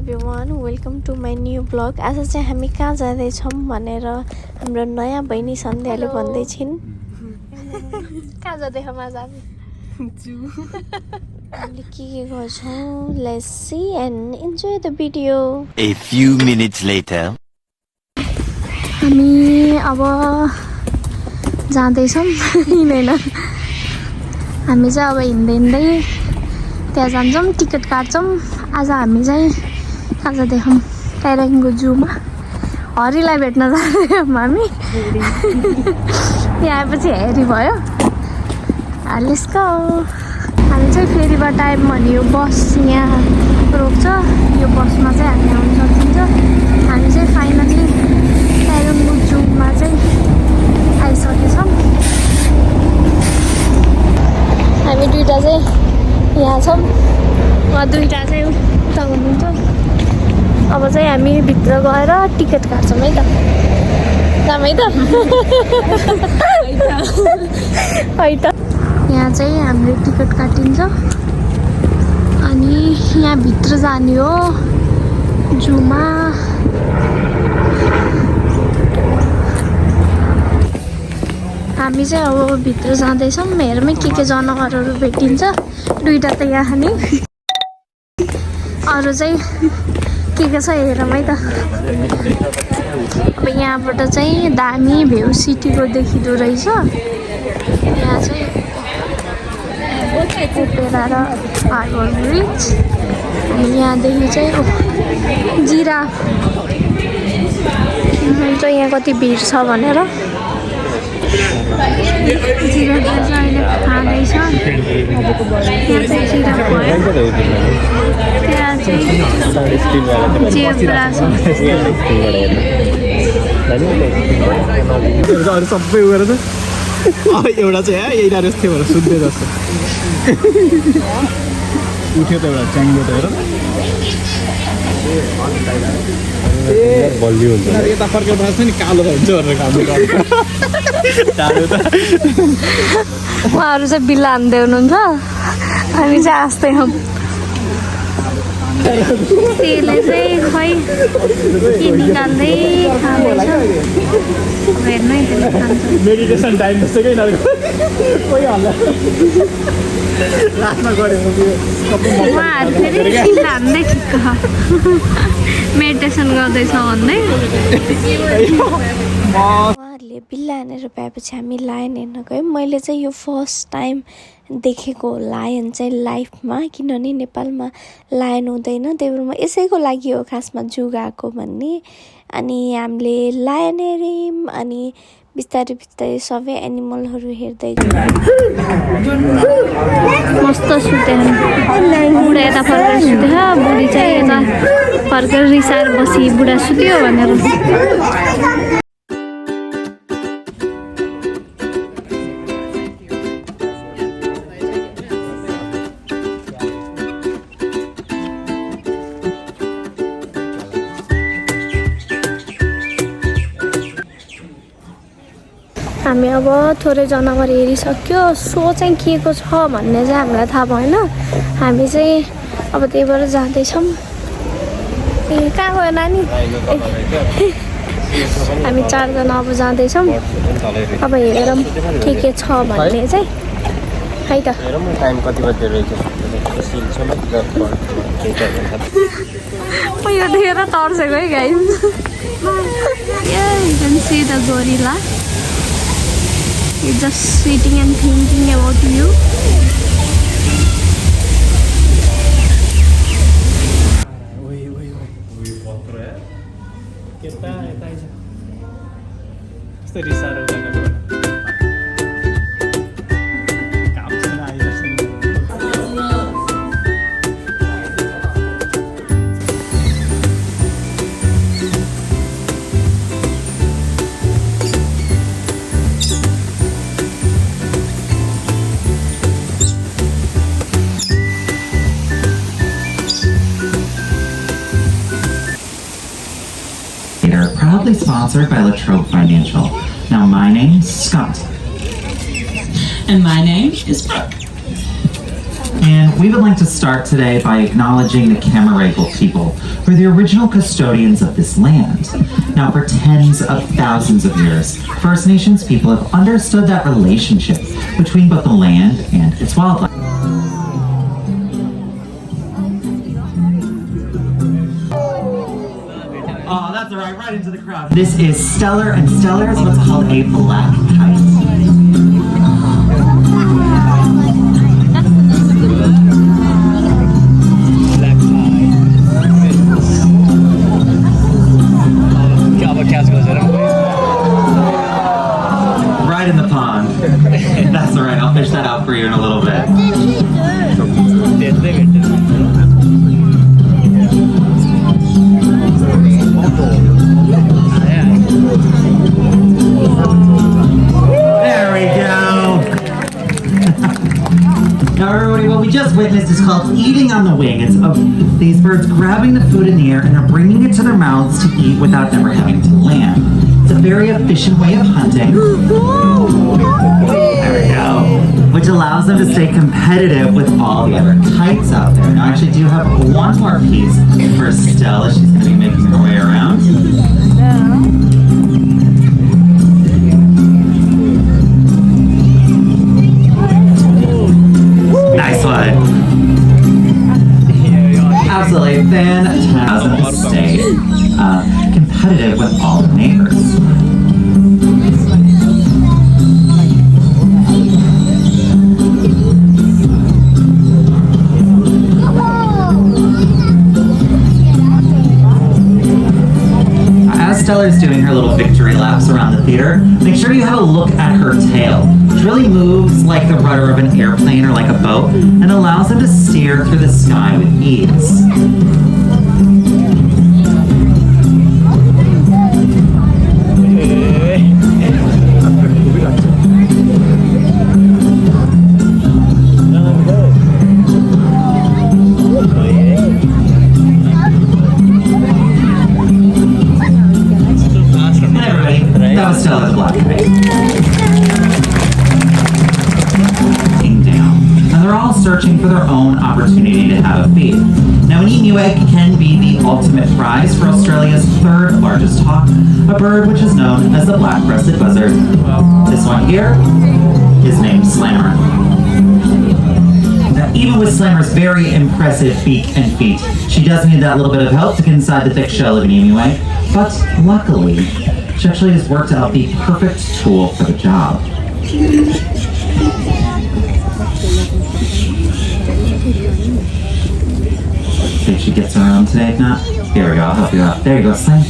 Everyone welcome to my new blog. आज चाहिँ हामी कहाँ जाँदैछौँ भनेर हाम्रो नयाँ बहिनी सन्ध्याले भन्दै छिन्। कहाँ जाँदैछौँ आज हामी? हामीले के गर्छौँ? Let's see end enjoy the video. A few minutes later. हामी अब जाँदैछौँ हिँडेन। हामी चाहिँ अब हिँड्दै हिँड्दै त्यहाँ जान्छौँ, टिकट काट्छौँ। आज हामी चाहिँ कहाँ जाँदैछौँ? टाइराङको जूमा हरिलाई भेट्न जाँदैछौँ हामी। यहाँ आएपछि हेरी भयो। Let's go. हामी चाहिँ फेरिबाट आयौँ भने यो बस यहाँ रोक्छ। यो बसमा चाहिँ हामी आउनु सकिन्छ। हामी चाहिँ फाइनली टाइराङको जूमा चाहिँ आइसकेछौँ। हामी दुईवटा चाहिँ यहाँ छौँ, उहाँ दुईवटा चाहिँ उता हुनुहुन्छ। अब चाहिँ हामी भित्र गएर टिकट काट्छौँ है त। जाम है त? है त। यहाँ चाहिँ हामीले टिकट काटिन्छ अनि यहाँ भित्र जाने हो जूमा। हामी चाहिँ अब भित्र जाँदैछौँ। हेरौँ के जनावरहरू भेटिन्छ। दुईवटा त यहाँ नि, अरू चाहिँ के छ हेरौँ है त। अब यहाँबाट चाहिँ दामी भ्यू सिटीको देखिँदो रहेछ। यहाँ चाहिँ ओपेरा र हार्बर ब्रिज। अनि यहाँदेखि चाहिँ जिराफ चाहिँ यहाँ कति भिड छ भनेर जिराफले चाहिँ अहिले खाँदैछ। यहाँ चाहिँ जिराफ भयो, त्यहाँ चाहिँ जेब्रा छ। सबै उयो छ। एउटा चाहिँ यही डाइरेक्ट थियो भनेर सुन्दै जस्तो उठ्यो त एउटा च्याङ्गो त हेर बलियो हुन्छ। यता फर्केर थाहा छ नि कालो हुन्छ भनेर काम उहाँहरू चाहिँ बिल्ला हान्दै हुनुहुन्छ, हामी चाहिँ हाँस्दै हौँ। त्यसले चाहिँ खै के निकाल्दै खाँदैछ हेर्नु है। त्यसले खान्छ। मेडिटेसन टाइम जस्तो के कोही हल्ला रातमा गऱ्यो उहाँहरू फेरि हान्दै ठिक्क मेडिटेसन गर्दैछ भन्दै। उहाँहरूले बिल्ला हानेर पाएपछि हामी लायन हेर्न गयौँ। मैले चाहिँ यो फर्स्ट टाइम देखेको लायन चाहिँ लाइफमा, किनभने नेपालमा लायन हुँदैन। त्यही भएर म यसैको लागि हो खासमा जू गएको भन्ने। अनि हामीले लायन हेऱ्यौँ अनि बिस्तारै बिस्तारै सबै एनिमलहरू हेर्दै गयौँ। मस्त सुत्यो बुढा, यता फर्केर सुत्यो, बुढी चाहिँ यता फर्केर रिसाएर बसी बुढा सुत्यो भनेर। हामी अब थोरै जनावर हेरिसक्यो। सो चाहिँ के को छ भन्ने चाहिँ हामीलाई थाहा भएन। हामी चाहिँ अब त्यही भएर जाँदैछौँ। ए कहाँ गयो नानी? हामी चारजना अब जाँदैछौँ। अब हेरौँ के छ भन्ने चाहिँ है त। टाइम कति बजे रहेछ यो देखेर तर्सेको है guys. You can see the gorilla. He's just sitting and thinking about you. Proudly sponsored by Latrobe Financial. Now my name's Scott. And my name is Brooke. And we would like to start today by acknowledging the Camaragal people, who are the original custodians of this land. Now, for tens of thousands of years, First Nations people have understood that relationship between both the land and its wildlife. Oh, that's all right, right into the crowd. This is Stellar, and Stellar is what's called a black kite. Right in the pond. That's all right, I'll fish that out for you in a little bit. There we go. Now everybody, what we just witnessed is called eating on the wing. It's of these birds grabbing the food in the air and are bringing it to their mouths to eat without ever having to land. It's a very efficient way of hunting. There we go. Which allows them to stay competitive with all the other kites out there. Now I actually do have one more piece for Stella. She's going to be making her way around. Nice one. Absolutely fantastic to stay competitive with all the neighbors. As Stellar's doing her little victory laps around the theater, make sure you have a look at her tail, which really moves like the rudder of an airplane or like a boat, and allows them to steer through the sky with ease. That was Stella the Black Kite. Down. Now they're all searching for their own opportunity to have a feed. Now an emu egg can be the ultimate prize for Australia's third largest hawk, a bird which is known as the black-breasted buzzard. This one here is named Slammer. Now, even with Slammer's very impressive beak and feet, she does need that little bit of help to get inside the thick shell of an emu egg, but luckily, she actually has worked out the perfect tool for the job. See if she gets around today, if not. Here we go, I'll help you out. There you go, Slam.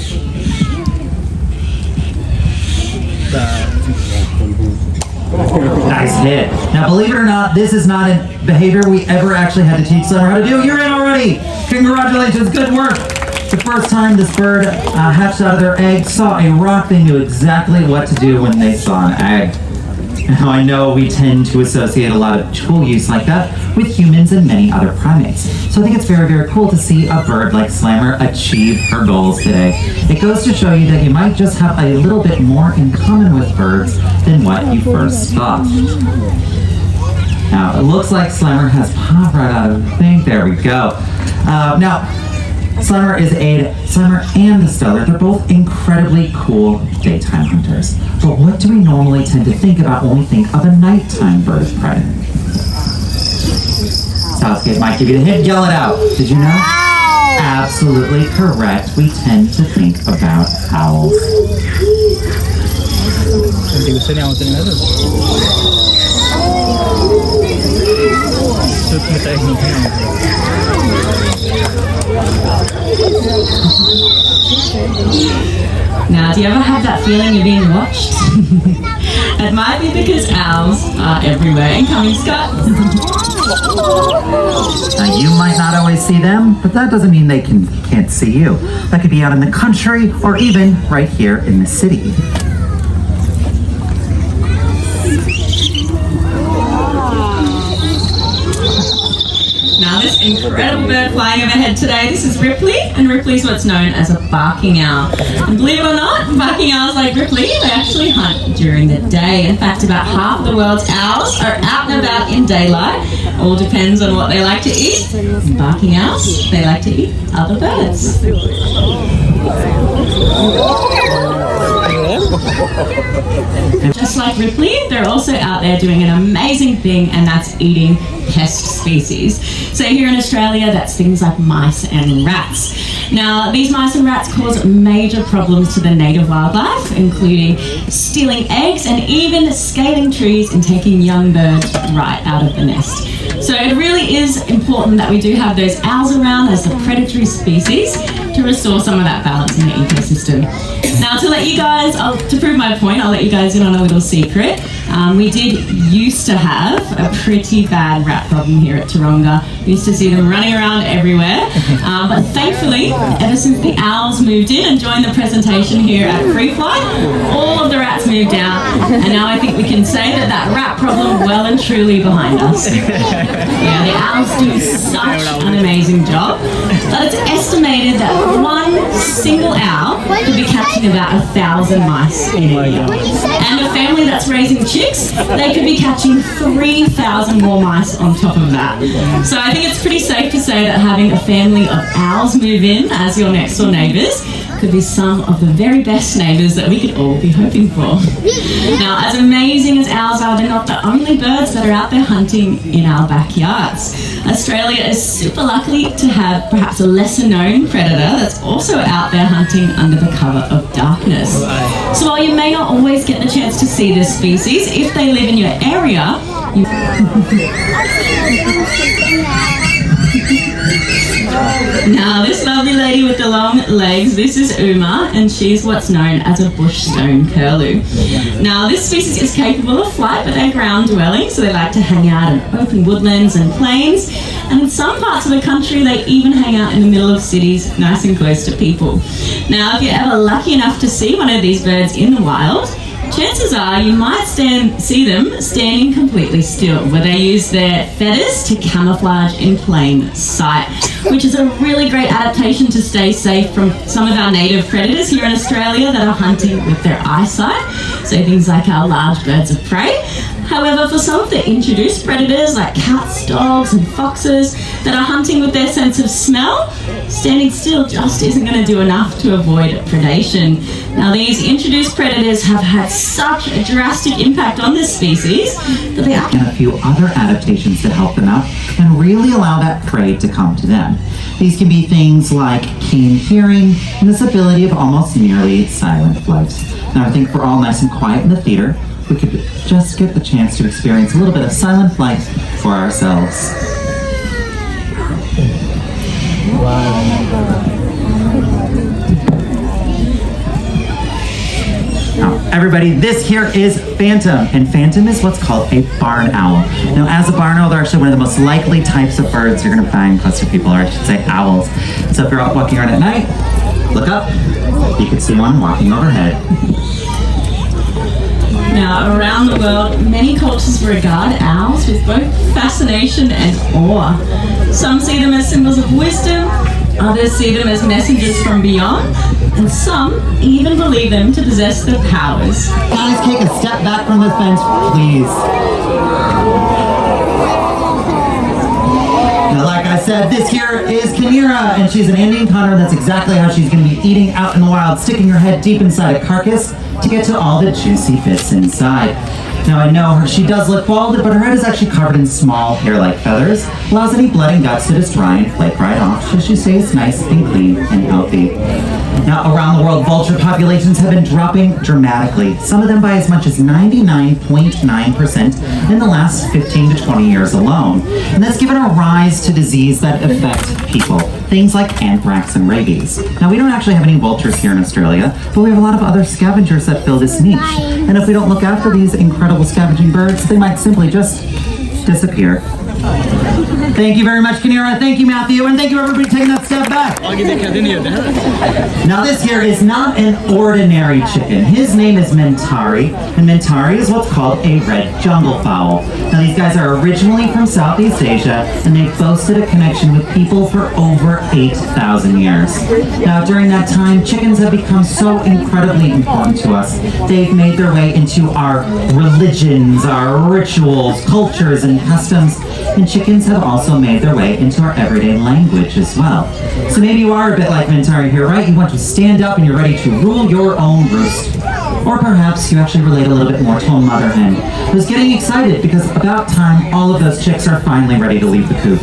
Nice hit. Now, believe it or not, this is not a behavior we ever actually had to teach Slammer how to do. You're in already! Congratulations, good work! The first time this bird hatched out of their egg, saw a rock, they knew exactly what to do when they saw an egg. Now I know we tend to associate a lot of tool use like that with humans and many other primates. So I think it's very, very cool to see a bird like Slammer achieve her goals today. It goes to show you that you might just have a little bit more in common with birds than what you first thought. Now it looks like Slammer has popped right out of the thing. There we go. Now, Slammer and the Stellar, they're both incredibly cool daytime hunters. But what do we normally tend to think about when we think of a nighttime bird of prey? Southgate might give you the hint, yell it out. Did you know? Absolutely correct. We tend to think about owls. Now, do you ever have that feeling you're being watched? It might be because owls are everywhere in Cumming-Scott. Now, you might not always see them, but that doesn't mean they can't see you. That could be out in the country or even right here in the city. Now this incredible bird flying overhead today, this is Ripley, and Ripley's what's known as a barking owl. And believe it or not, barking owls like Ripley, they actually hunt during the day. In fact, about half of the world's owls are out and about in daylight. All depends on what they like to eat. And barking owls, they like to eat other birds. Just like Ripley, they're also out there doing an amazing thing, and that's eating pest species. So here in Australia, that's things like mice and rats. Now, these mice and rats cause major problems to the native wildlife, including stealing eggs and even scaling trees and taking young birds right out of the nest. So it really is important that we do have those owls around as the predatory species to restore some of that balance in the ecosystem. Now, to let you guys, to prove my point, I'll let you guys in on a little secret. We did used to have a pretty bad rat problem here at Taronga. We used to see them running around everywhere. But thankfully, ever since the owls moved in and joined the presentation here at Free Flight, all of the rats moved out. And now I think we can say that that rat problem well and truly behind us. Yeah, the owls do such an amazing job. But it's estimated that one single owl could be catching about 1,000 mice in a year. And a family that's raising chicks, they could be catching 3,000 more mice on top of that. So I think it's pretty safe to say that having a family of owls move in as your next door neighbours could be some of the very best neighbours that we could all be hoping for. Now, as amazing as owls are, they're not the only birds that are out there hunting in our backyards. Australia is super lucky to have perhaps a lesser known predator that's also out there hunting under the cover of darkness. So while you may not always get the chance to see this species, if they live in your area, Now, this lovely lady with the long legs, this is Uma, and she's what's known as a bush stone curlew. Now, this species is capable of flight, but they're ground dwelling, so they like to hang out in open woodlands and plains. And in some parts of the country, they even hang out in the middle of cities, nice and close to people. Now, if you're ever lucky enough to see one of these birds in the wild, chances are you might see them standing completely still, where they use their feathers to camouflage in plain sight, which is a really great adaptation to stay safe from some of our native predators here in Australia that are hunting with their eyesight, so things like our large birds of prey. However, for some of the introduced predators like cats, dogs and foxes that are hunting with their sense of smell, standing still just isn't going to do enough to avoid predation. Now, these introduced predators have had such a drastic impact on this species that they and a few other adaptations that help them out and really allow that prey to come to them. These can be things like keen hearing and this ability of almost nearly silent flight. Now, I think we're all nice and quiet in the theater. We could just get the chance to experience a little bit of silent flight for ourselves. Now, everybody, this here is Phantom, and Phantom is what's called a barn owl. Now, as a barn owl, they're actually one of the most likely types of birds you're going to find close to people, or I should say owls. So if you're out walking around at night, look up, you can see one walking overhead. Now, around the world, many cultures regard owls with both fascination and awe. Some see them as symbols of wisdom, others see them as messengers from beyond, and some even believe them to possess the powers. Guys, take a step back from the fence, please. Now, like I said, this here is Kinera, and she's an Indian condor. That's exactly how she's going to be eating out in the wild, sticking her head deep inside a carcass to get to all the juicy bits inside. Now, I know she does look balded, but her head is actually covered in small hair-like feathers, allows any blood and guts to just dry and flake right off, so she stays nice and clean and healthy. Now, around the world, vulture populations have been dropping dramatically, some of them by as much as 99.9% in the last 15 to 20 years alone. And that's given a rise to disease that affect people, things like anthrax and rabies. Now, we don't actually have any vultures here in Australia, but we have a lot of other scavengers that fill this niche. And if we don't look after these incredible scavenging birds, they might simply just disappear. Thank you very much, Kinera. Thank you, Matthew. And thank you, everybody, taking that step back. Now, this here is not an ordinary chicken. His name is Mentari, and Mentari is what's called a red jungle fowl. Now, these guys are originally from Southeast Asia, and they've boasted a connection with people for over 8,000 years. Now, during that time, chickens have become so incredibly important to us. They've made their way into our religions, our rituals, cultures, and customs, and chickens have also made their way into our everyday language as well. So maybe you are a bit like Mentari here, right? You want to stand up and you're ready to rule your own roost. Or perhaps you actually relate a little bit more to a mother hen who's getting excited because about time all of those chicks are finally ready to leave the coop.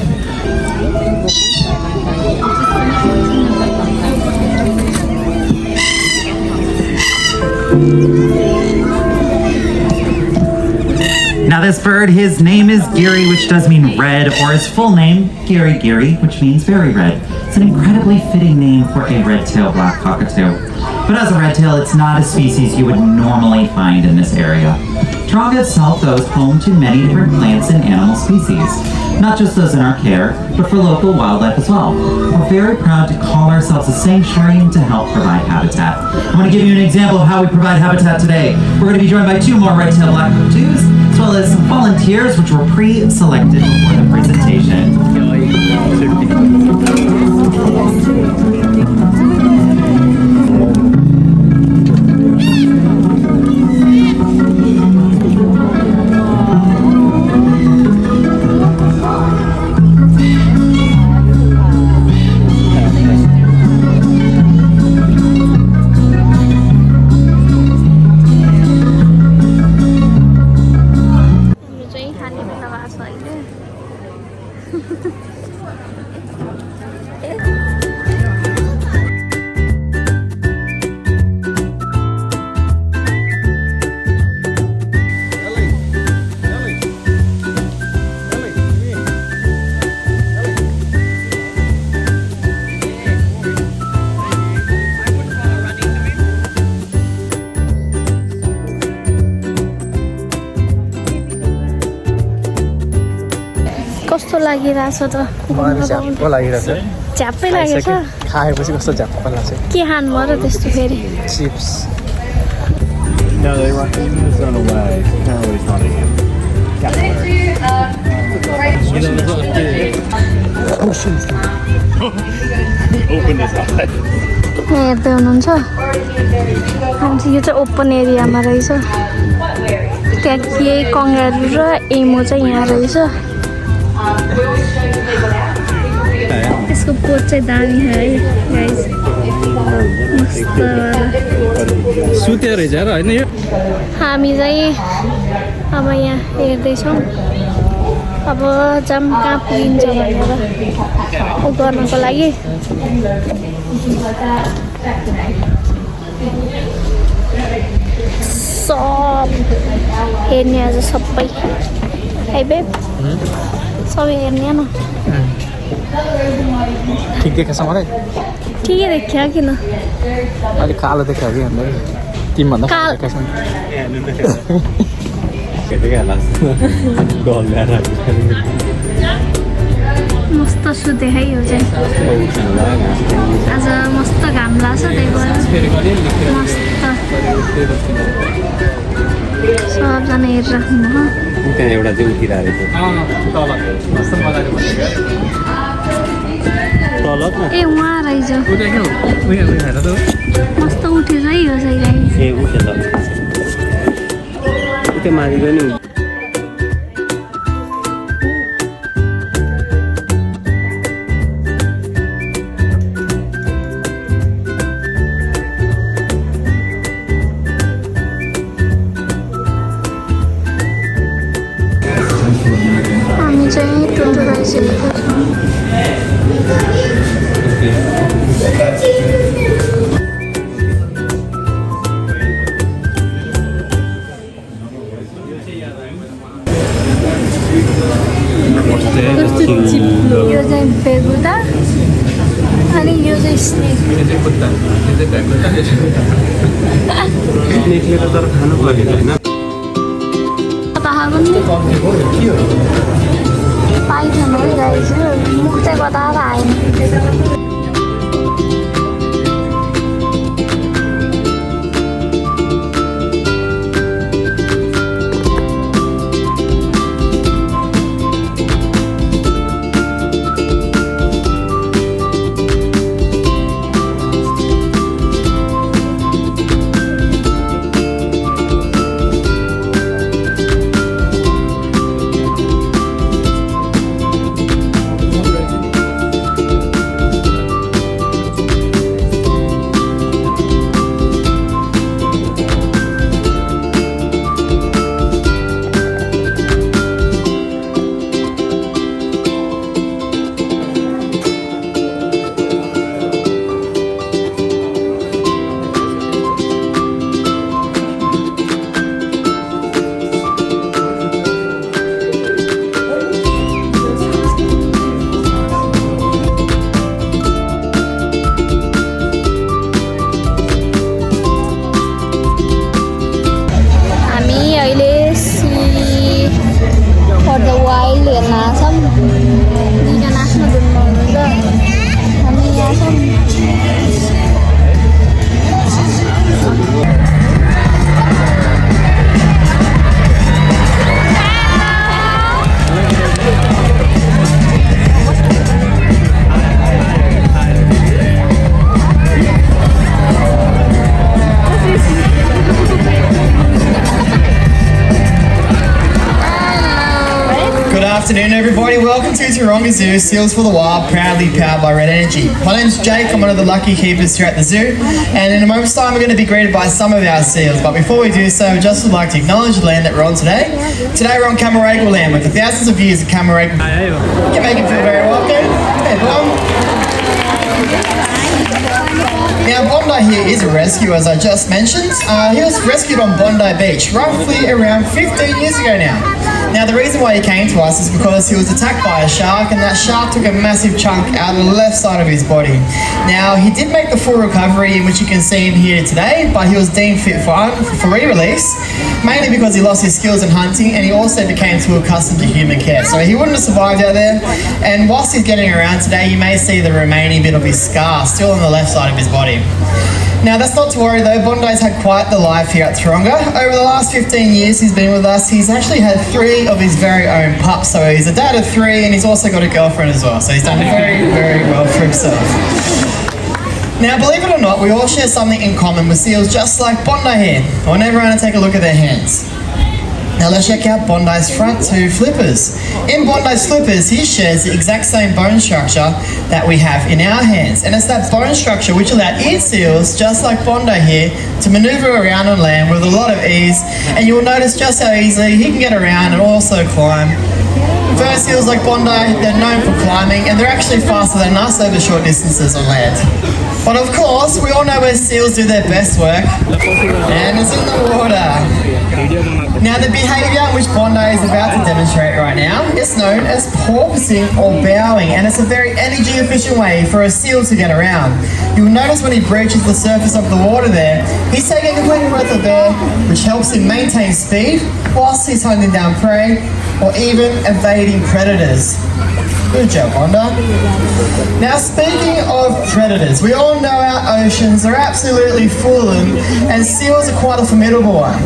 Now this bird, his name is Giri, which does mean red, or his full name, Giri Giri, which means very red. It's an incredibly fitting name for a red-tailed black cockatoo. But as a red-tail, it's not a species you would normally find in this area. Taronga itself, though, is home to many different plants and animal species. Not just those in our care, but for local wildlife as well. We're very proud to call ourselves a sanctuary and to help provide habitat. I want to give you an example of how we provide habitat today. We're going to be joined by 2 more red-tailed black cockatoos, as well as some volunteers which were pre-selected before the presentation. कस्तो लागिरहेछ त झ्याप्पो लागिरहेछ झ्याप्पै लागेछ खाएपछि कस्तो झ्याप्पो लाग्छ के खानु भयो र त्यस्तो फेरि chips No, they were on the way. Apparently it's not again. Open his eye. हेर्दै हुनुहुन्छ हामी यो चाहिँ ओपन एरियामा रहेछ त्यहाँ के कङ्गारू र एमो चाहिँ यहाँ रहेछ यसको पोत चाहिँ दामी है गाइस मस्त सुत्यो रहेछ र होइन यो हामी चाहिँ अब यहाँ हेर्दैछौँ अब जाम कहाँ पुगिन्छ भनेर उ गर्नको लागि सब हेर्ने आज सबै है बेब सबै हेर्ने न ठिक देखेछ मलाई ठिकै देखियो किन अलिक कालो देख्यो कि अन्त तिमीभन्दा कालो देखेछ मस्त सुते है यो चाहिँ आज मस्त घाम लाग्छ त्यही भएर मस्त सबजना हेरिराख्नु हो त्यहाँ एउटा चाहिँ उठिरहेको ए उहाँ रहेछ मस्त उठेछ है यो चाहिँ ए उठ्यो त उतै माथि गयो नि हामी चाहिँ टोटो आइसकेको छौँ यो चाहिँ बेगुदा अनि यो चाहिँ स्नेक स्नेकले त तर खानु पर्यो होइन थाहा पनि पाइथन है गाइस मुख चाहिँ कता आएन Good afternoon, everybody. Welcome to Taronga Zoo, Seals for the Wild, proudly powered by Red Energy. My name's Jake. I'm one of the lucky keepers here at the zoo, and in a moment's time, we're going to be greeted by some of our seals. But before we do so, we just would like to acknowledge the land that we're on today. Today, we're on Camaragal land, with the thousands of years of Camaragal. You make it feel very welcome. Hey, Now, Bondi here is a rescue, as I just mentioned. He was rescued on Bondi Beach, roughly around 15 years ago now. Now, the reason why he came to us is because he was attacked by a shark, and that shark took a massive chunk out of the left side of his body. Now, he did make the full recovery, in which you can see him here today, but he was deemed fit for re-release, mainly because he lost his skills in hunting, and he also became too accustomed to human care. So he wouldn't have survived out there, and whilst he's getting around today, you may see the remaining bit of his scar still on the left side of his body. Now, that's not to worry though, Bondi's had quite the life here at Taronga. Over the last 15 years he's been with us, he's actually had 3 of his very own pups. So he's a dad of 3, and he's also got a girlfriend as well. So he's done very, very well for himself. Now, believe it or not, we all share something in common with seals just like Bondi here. I want everyone to take a look at their hands. Now let's check out Bondi's front 2 flippers. In Bondi's flippers, he shares the exact same bone structure that we have in our hands. And it's that bone structure which allowed ear seals, just like Bondi here, to maneuver around on land with a lot of ease. And you will notice just how easily he can get around and also climb. Fur seals like Bondi, they're known for climbing, and they're actually faster than us over short distances on land. But of course, we all know where seals do their best work, and it's in the water. Now, the behaviour which Bondi is about to demonstrate right now is known as porpoising or bowing, and it's a very energy efficient way for a seal to get around. You'll notice when he breaches the surface of the water there, he's taking a quick breath of air, which helps him maintain speed whilst he's hunting down prey or even evading predators. Good job, Bondi. Now, speaking of predators, we all know our oceans are absolutely full of them, and seals are quite a formidable one.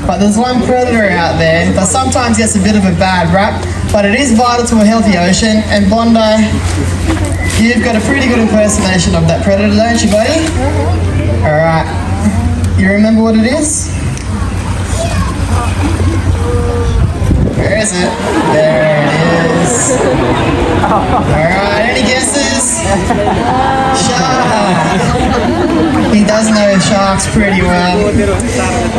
But there's one predator out there that sometimes gets a bit of a bad rap, but it is vital to a healthy ocean, and Bondi, you've got a pretty good impersonation of that predator, don't you, buddy? Alright, you remember what it is? Where is it? There it is. Alright, any guesses? Shark! He does know sharks pretty well.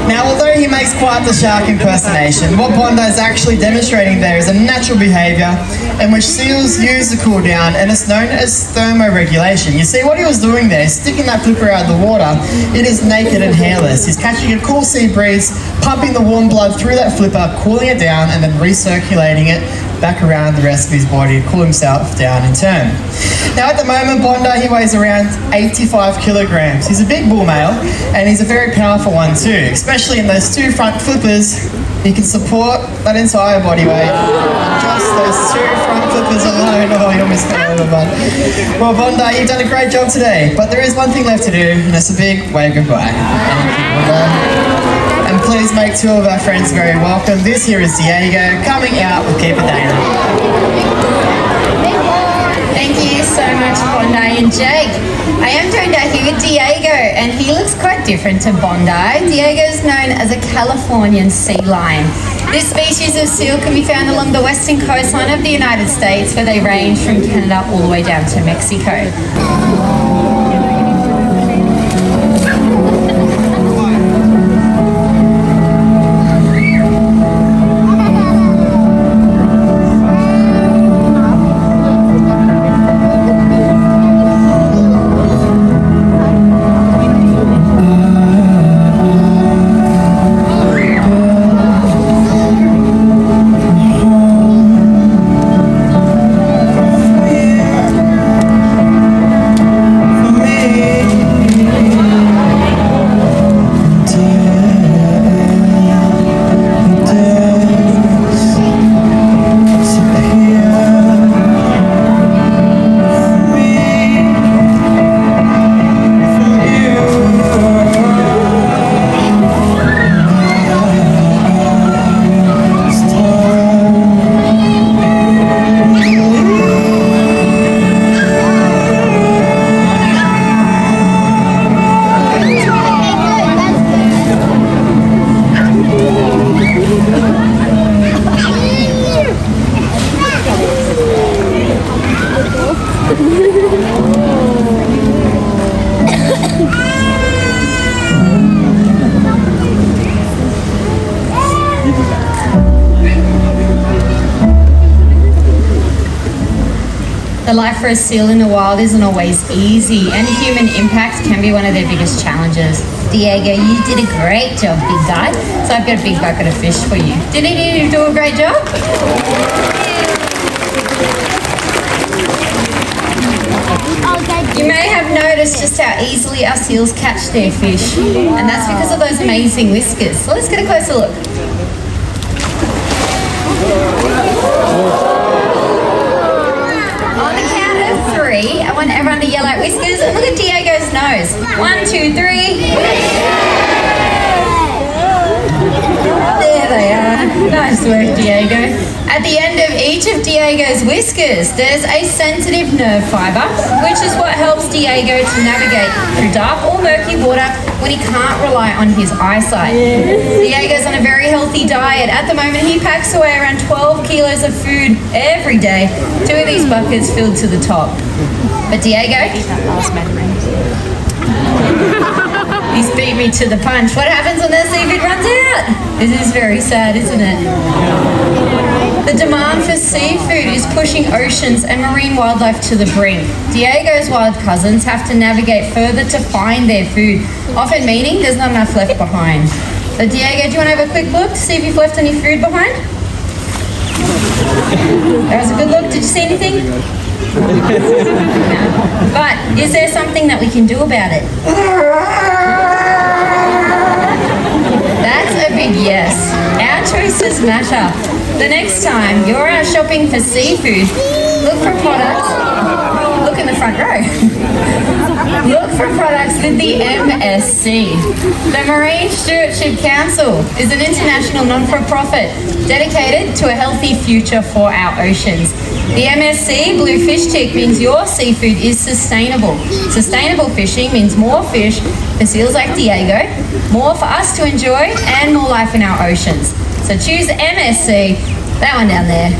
Now, although he makes quite the shark impersonation, what Bondi is actually demonstrating there is a natural behaviour in which seals use to cool down, and it's known as thermoregulation. You see, what he was doing there, sticking that flipper out of the water, it is naked and hairless. He's catching a cool sea breeze, pumping the warm blood through that flipper, cooling it down, and then recirculating it back around the rest of his body to cool himself down in turn. Now at the moment, Bondi, he weighs around 85 kilograms. He's a big bull male, and he's a very powerful one too, especially in those two front flippers. He can support that entire body weight. Just those two front flippers alone. Oh, you almost fell over, bud. Well, Bondi, you've done a great job today, but there is one thing left to do, and it's a big wave goodbye. And please make two of our friends very welcome. This here is Diego coming out with Keep It Down. Thank you so much, Bondi and Jake. I am joined out here with Diego, and he looks quite different to Bondi. Diego is known as a Californian sea lion. This species of seal can be found along the western coastline of the United States, where they range from Canada all the way down to Mexico. The life for a seal in the wild isn't always easy, and human impact can be one of their biggest challenges. Diego, you did a great job, big guy. So I've got a big bucket of fish for you. Didn't you do a great job? You may have noticed just how easily our seals catch their fish, and that's because of those amazing whiskers. So let's get a closer look. On the count of three, I want everyone to yell out whiskers, and look at Diego's nose. 1, 2, 3. There they are. Nice work, Diego. At the end of each of Diego's whiskers, there's a sensitive nerve fibre, which is what helps Diego to navigate through dark or murky water when he can't rely on his eyesight. Diego's on a very healthy diet. At the moment, he packs away around 12 kilos of food every day, 2 of these buckets filled to the top. But Diego, he's beat me to the punch. What happens when the seafood runs out? This is very sad, isn't it? The demand for seafood is pushing oceans and marine wildlife to the brink. Diego's wild cousins have to navigate further to find their food, often meaning there's not enough left behind. So Diego, do you want to have a quick look to see if you've left any food behind? That was a good look. Did you see anything? No. But is there something that we can do about it? That's a big yes. Our choices matter. The next time you're out shopping for seafood, look for products. Look in the front row. Look for products with the MSC. The Marine Stewardship Council is an international non-for-profit dedicated to a healthy future for our oceans. The MSC Blue Fish Tick means your seafood is sustainable. Sustainable fishing means more fish for seals like Diego, more for us to enjoy, and more life in our oceans. So choose MSC, that one down there.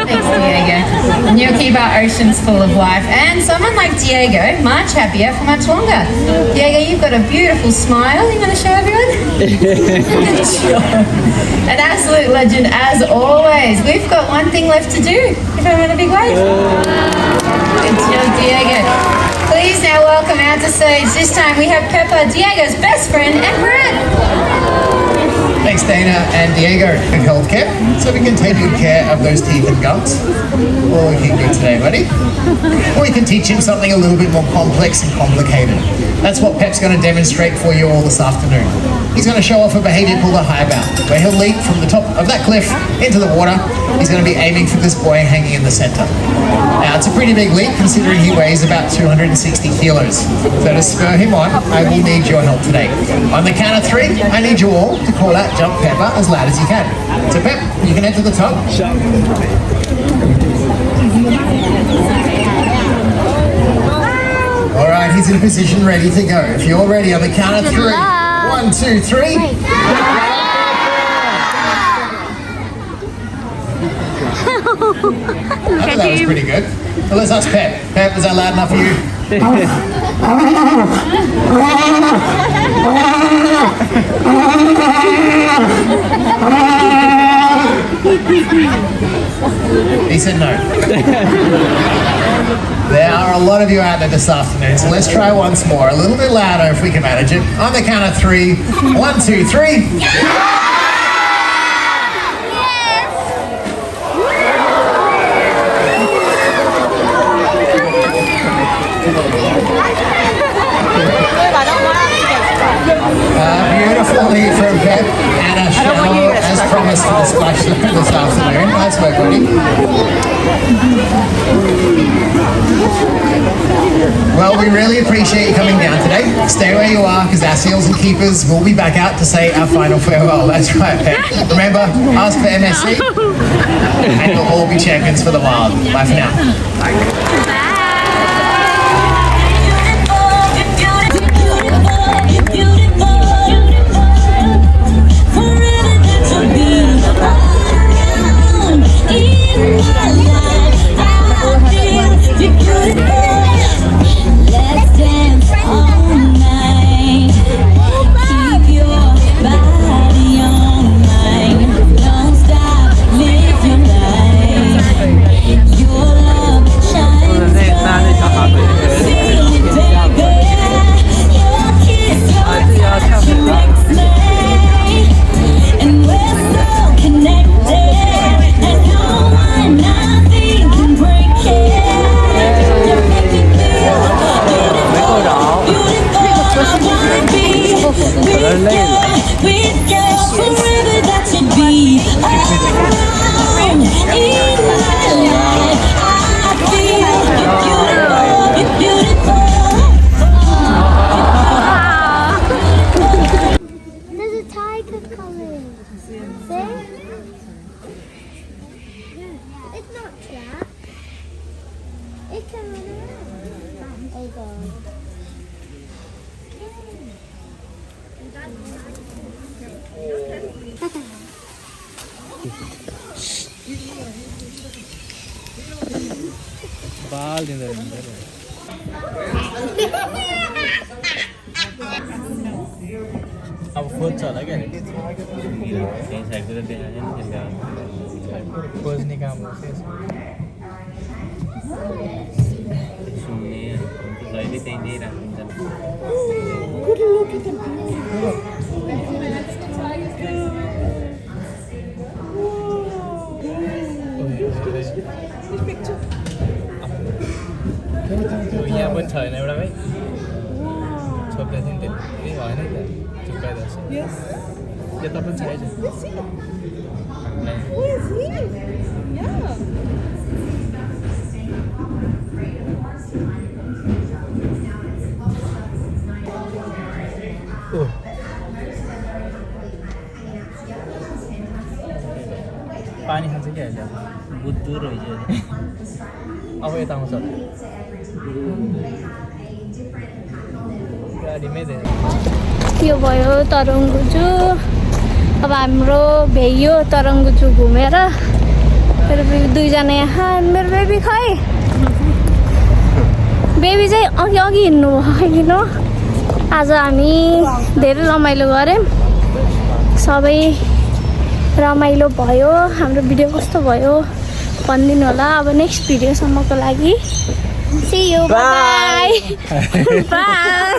Thanks, Diego. And you'll keep our oceans full of life. And someone like Diego, much happier for much longer. Diego, you've got a beautiful smile. You want to show everyone? Good job. An absolute legend as always. We've got one thing left to do. If I want a big wave. Good job, Diego. Please now welcome out to stage. This time we have Pepper, Diego's best friend, and Brad. Thanks, Dana and Diego. Good healthcare, so we can take good care of those teeth and gums. All looking good today, buddy. Or we can teach him something a little bit more complex and complicated. That's what Pep's going to demonstrate for you all this afternoon. He's going to show off a behaviour called a high bound, where he'll leap from the top of that cliff into the water. He's going to be aiming for this boy hanging in the centre. Now, it's a pretty big leap considering he weighs about 260 kilos. So to spur him on, I will need your help today. On the count of 3, I need you all to call out Jump Pepper as loud as you can. So Pep, you can head to the top. All right, he's in a position ready to go. If you're ready, on the count of 3. 1, 2, 3. I thought that was pretty good. So let's ask Pep. Pep, was that loud enough for you? He said no. There are a lot of you out there this afternoon, so let's try once more. A little bit louder if we can manage it. On the count of 3. 1, 2, 3. Beautiful lead from Pep and a shower as promised for the splash zone this afternoon. Nice work, buddy. Well, we really appreciate you coming down today. Stay where you are because our seals and keepers will be back out to say our final farewell. That's right, Pep. Remember, ask for MSC and we'll all be champions for the wild. Bye for now. बाल दिँदो रहेछ अब खोज्छ होला क्या खोज्ने काम हो जहिले त्यही नै राखिन्छ यहाँ पनि छ होइन एउटा भाइ छोप्दै थियो नि त्यसले ए होइन नि त चुक्काइदिएको छ यता पनि छ पानी खान्छ क्या अहिले बुद्धु रहेछ अब यता आउँछ गाडीमै यो भयो तरङ्गुजु अब हाम्रो भ्याइयो तरङ्गुजु घुमेर मेरो दुईजना यहाँ मेरो बेबी खै बेबी चाहिँ अघि अघि हिँड्नु भयो किन आज हामी धेरै रमाइलो गऱ्यौँ सबै रमाइलो भयो हाम्रो भिडियो कस्तो भयो भनिदिनु होला अब नेक्स्ट भिडियोसम्मको लागि see you bye bye